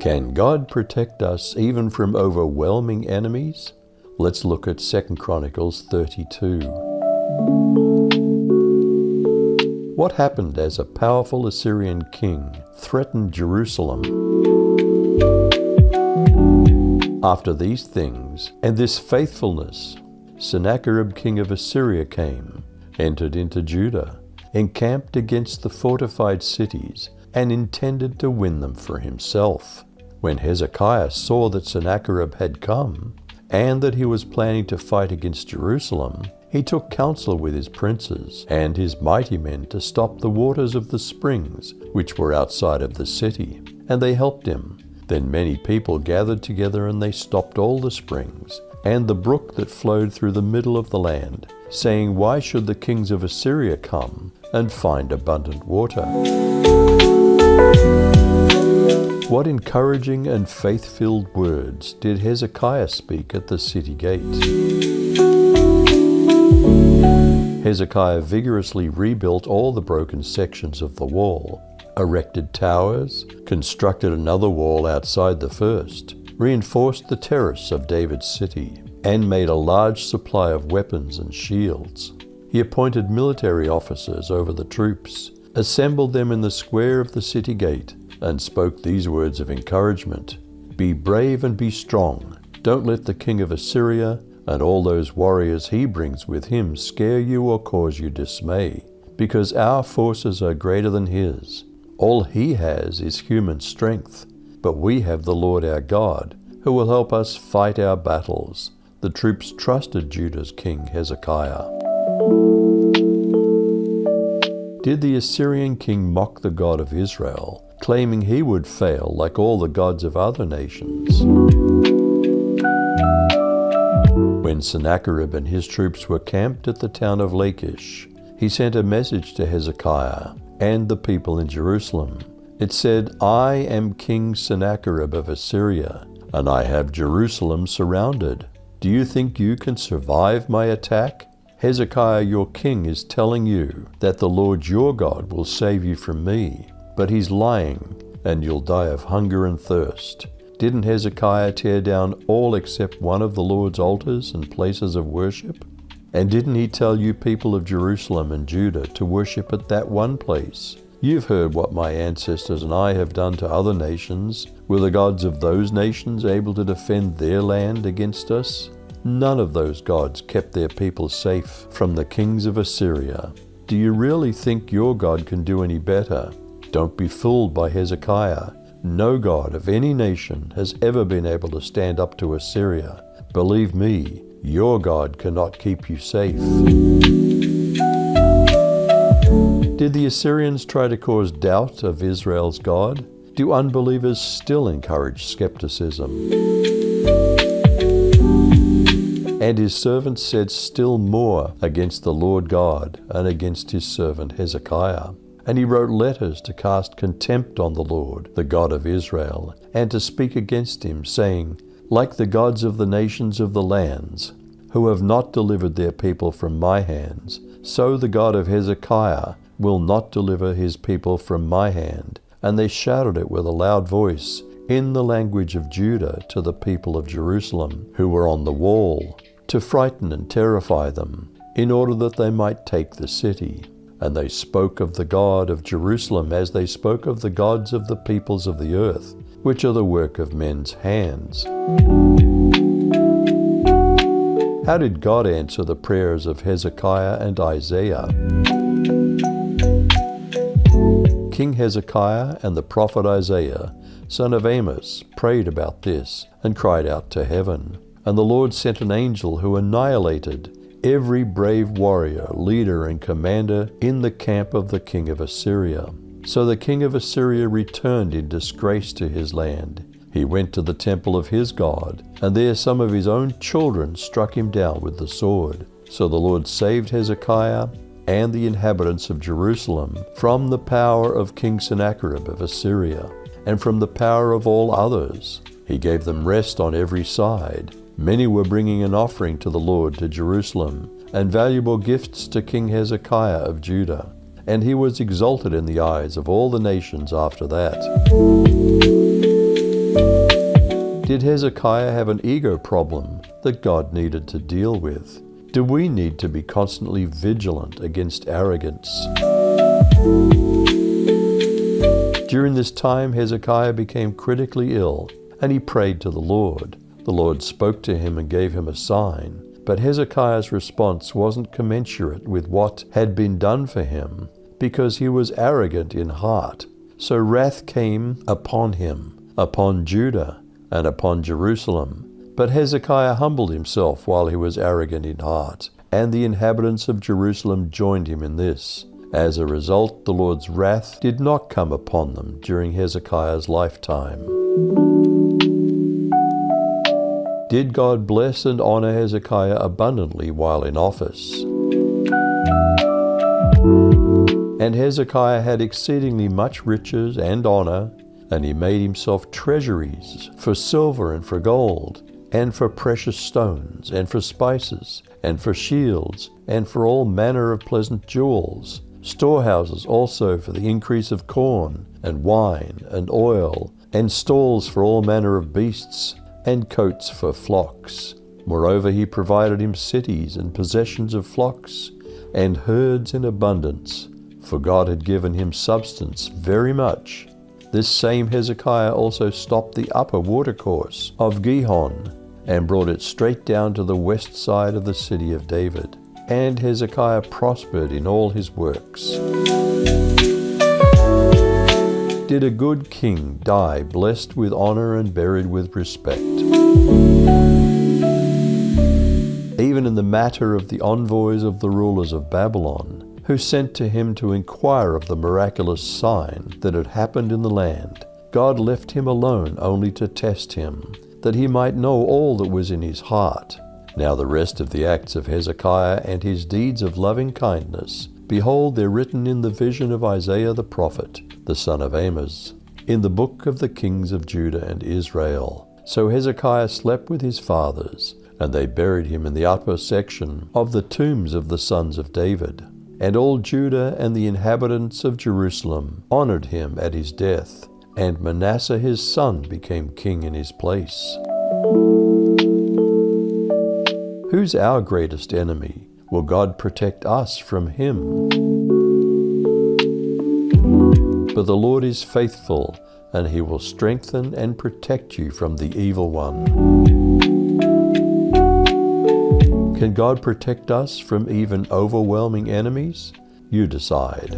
Can God protect us even from overwhelming enemies? Let's look at 2 Chronicles 32. What happened as a powerful Assyrian king threatened Jerusalem? After these things, and this faithfulness, Sennacherib king of Assyria came, entered into Judah, encamped against the fortified cities, and intended to win them for himself. When Hezekiah saw that Sennacherib had come, and that he was planning to fight against Jerusalem, he took counsel with his princes and his mighty men to stop the waters of the springs which were outside of the city, and they helped him. Then many people gathered together, and they stopped all the springs and the brook that flowed through the middle of the land, saying, "Why should the kings of Assyria come and find abundant water?" What encouraging and faith-filled words did Hezekiah speak at the city gate? Hezekiah vigorously rebuilt all the broken sections of the wall, erected towers, constructed another wall outside the first, reinforced the terrace of David's city, and made a large supply of weapons and shields. He appointed military officers over the troops, assembled them in the square of the city gate, and spoke these words of encouragement: "Be brave and be strong. Don't let the king of Assyria and all those warriors he brings with him scare you or cause you dismay, because our forces are greater than his. All he has is human strength, but we have the Lord our God, who will help us fight our battles." The troops trusted Judah's king Hezekiah. Did the Assyrian king mock the God of Israel, claiming he would fail like all the gods of other nations? When Sennacherib and his troops were camped at the town of Lachish, he sent a message to Hezekiah and the people in Jerusalem. It said, "I am King Sennacherib of Assyria, and I have Jerusalem surrounded. Do you think you can survive my attack? Hezekiah your king is telling you that the Lord your God will save you from me, but he's lying, and you'll die of hunger and thirst. Didn't Hezekiah tear down all except one of the Lord's altars and places of worship? And didn't he tell you people of Jerusalem and Judah to worship at that one place? You've heard what my ancestors and I have done to other nations. Were the gods of those nations able to defend their land against us? None of those gods kept their people safe from the kings of Assyria. Do you really think your God can do any better? Don't be fooled by Hezekiah. No god of any nation has ever been able to stand up to Assyria. Believe me, your God cannot keep you safe." Did the Assyrians try to cause doubt of Israel's God? Do unbelievers still encourage skepticism? And his servants said still more against the Lord God and against his servant Hezekiah. And he wrote letters to cast contempt on the Lord, the God of Israel, and to speak against him, saying, "Like the gods of the nations of the lands, who have not delivered their people from my hands, so the God of Hezekiah will not deliver his people from my hand." And they shouted it with a loud voice in the language of Judah to the people of Jerusalem, who were on the wall, to frighten and terrify them, in order that they might take the city. And they spoke of the God of Jerusalem as they spoke of the gods of the peoples of the earth, which are the work of men's hands. How did God answer the prayers of Hezekiah and Isaiah? King Hezekiah and the prophet Isaiah, son of Amos, prayed about this and cried out to heaven. And the Lord sent an angel who annihilated every brave warrior, leader, and commander in the camp of the king of Assyria. So the king of Assyria returned in disgrace to his land. He went to the temple of his God, and there some of his own children struck him down with the sword. So the Lord saved Hezekiah and the inhabitants of Jerusalem from the power of King Sennacherib of Assyria, and from the power of all others. He gave them rest on every side. Many were bringing an offering to the Lord to Jerusalem, and valuable gifts to King Hezekiah of Judah. And he was exalted in the eyes of all the nations after that. Did Hezekiah have an ego problem that God needed to deal with? Do we need to be constantly vigilant against arrogance? During this time, Hezekiah became critically ill, and he prayed to the Lord. The Lord spoke to him and gave him a sign, but Hezekiah's response wasn't commensurate with what had been done for him, because he was arrogant in heart. So wrath came upon him, upon Judah, and upon Jerusalem. But Hezekiah humbled himself while he was arrogant in heart, and the inhabitants of Jerusalem joined him in this. As a result, the Lord's wrath did not come upon them during Hezekiah's lifetime. Did God bless and honor Hezekiah abundantly while in office? And Hezekiah had exceedingly much riches and honor, and he made himself treasuries for silver and for gold, and for precious stones, and for spices, and for shields, and for all manner of pleasant jewels, storehouses also for the increase of corn, and wine, and oil, and stalls for all manner of beasts, and coats for flocks. Moreover, he provided him cities and possessions of flocks, and herds in abundance, for God had given him substance very much. This same Hezekiah also stopped the upper watercourse of Gihon, and brought it straight down to the west side of the city of David. And Hezekiah prospered in all his works. Did a good king die blessed with honor and buried with respect? Even in the matter of the envoys of the rulers of Babylon, who sent to him to inquire of the miraculous sign that had happened in the land, God left him alone only to test him, that he might know all that was in his heart. Now the rest of the acts of Hezekiah and his deeds of loving kindness, behold, they're written in the vision of Isaiah the prophet, the son of Amos, in the book of the kings of Judah and Israel. So Hezekiah slept with his fathers, and they buried him in the upper section of the tombs of the sons of David. And all Judah and the inhabitants of Jerusalem honored him at his death, and Manasseh his son became king in his place. Who's our greatest enemy? Will God protect us from him? But the Lord is faithful, and he will strengthen and protect you from the evil one. Can God protect us from even overwhelming enemies? You decide.